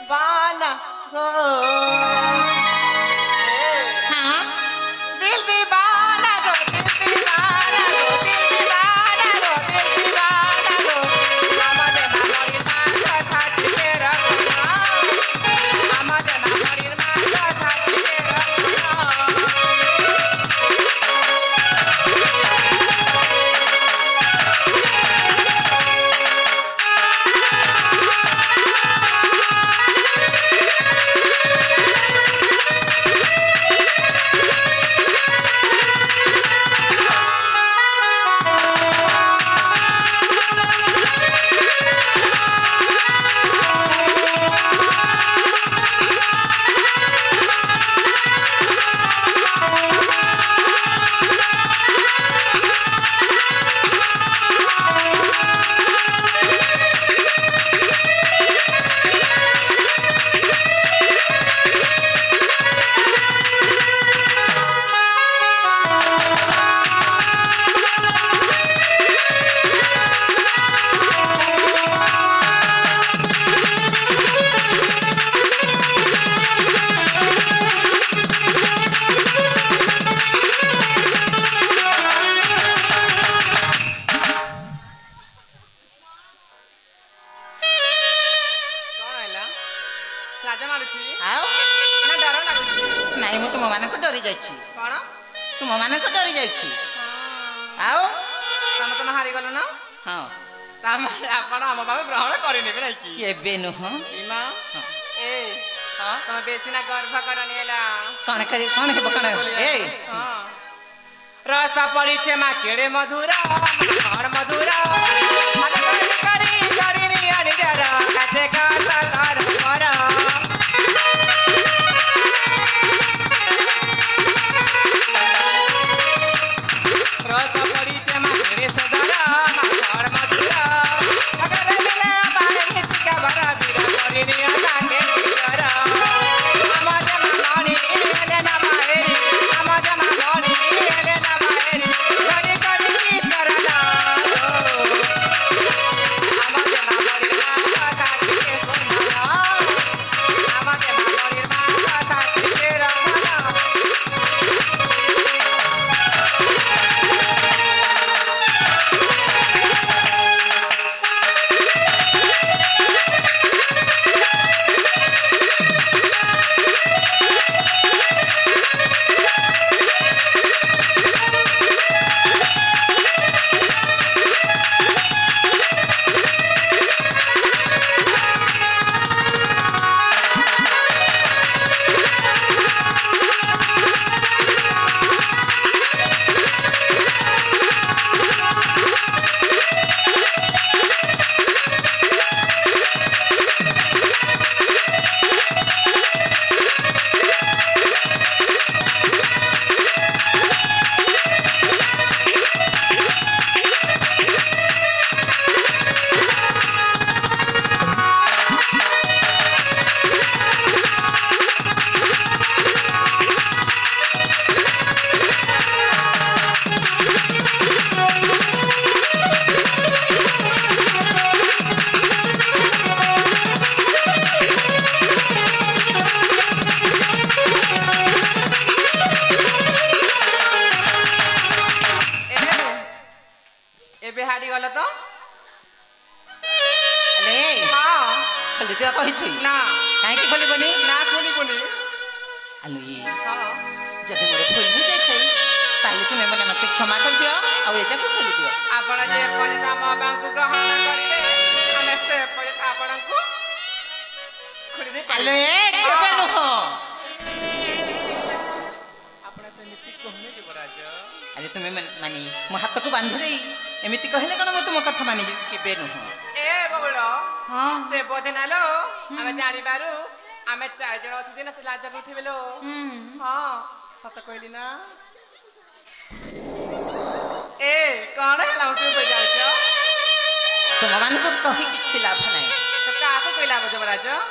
दीवाना हो हाँ दिल दीवाना गो दिल दीवाना गो दिल दीवाना गो दिल दीवाना गो আমাদের না মরির মা কথা থেকে রাখো আমাদের না মরির মা কথা থেকে রাখো डरी जाइछि कोन तुम माने को डरी जाइछि आओ तम तम हारि गलो ना हां तम आपण हम बाबू ग्रहण करि नेबे नै की केबे न हो इमा ए हां तम बेसी ना गर्भ करनी हैला कोन करी कोन हे बकण ए हां रास्ता पड़ी छे मा केड़े मधुरा और मधुरा मन करी करी नी अड़ी जरा कैसे काटा कर करा रास्ता पड़ी छे मा केड़े सदारा और मधुरा अगर मिले बारे हित का बड़ा बिरा करी नी आटा के करा आमाज मानी ले ना बाहेरी आमाज मानी ले ना बाहेरी करी करी किस करना आमाज मानी ना काटी के सोना आमाज मानी ना काटी के रखना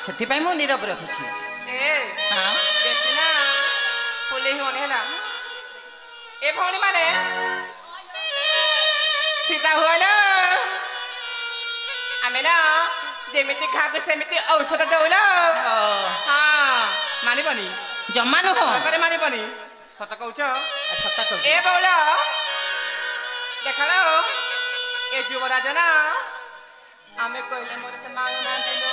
ସେଥିପାଇଁ ମୁଁ ନିରବ ରଖୁଛି ଏ ହଁ ଦେଖି ନା ଫୁଲି ହୋନେ ହେଲା ए भौणी माने सीता हुआलो आमे ना जेमिति खागु सेमिति औषध दउलो मानिबनी जम्मा नुह करे मानिबनी सत कहूछ सता कह ए बौला देखलो ए युवराज ना आमे कहले मोर से मांग ना दिलो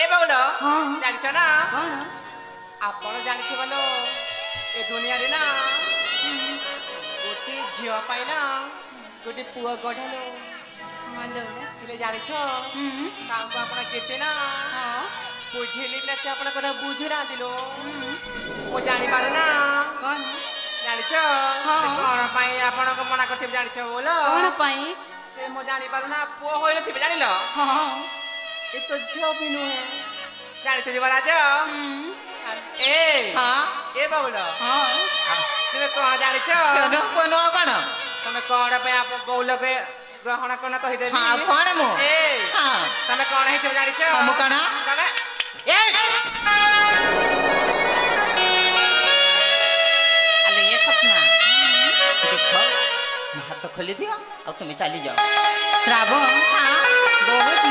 ए बौला जानिछ ना कौन आपण जानिथिबलो ए दुनिया रे ना गोटे झियो पाइना गोटे पुआ गढलो हेलो हेले जानिछ तांको आपण केते ना बुझेली ना से आपण कथा बुझु ना दिलो मो जानि पारो ना कौन जानिछ हाँ। से कोन पई आपण को मना करथिब जानिछ बोलो कौन पाई से मो जानि पारो ना पुआ होइल थिबे जानिलो हाँ ए तो झियो भी नुहे जानिछ युवराज ए हाँ ए बौलो हाँ तुमे कोन जानिछ छनो कोनो कौन तमे कोन पे आप बौलो के ग्रहण कोन कहि देली हाँ कौन मु ए हाँ तमे कोन हित जानिछ हम कौन तमे ए अले ये सपना देखो हाथ खोली दियो और तुम्हें चली जाओ श्रावण हाँ बहुत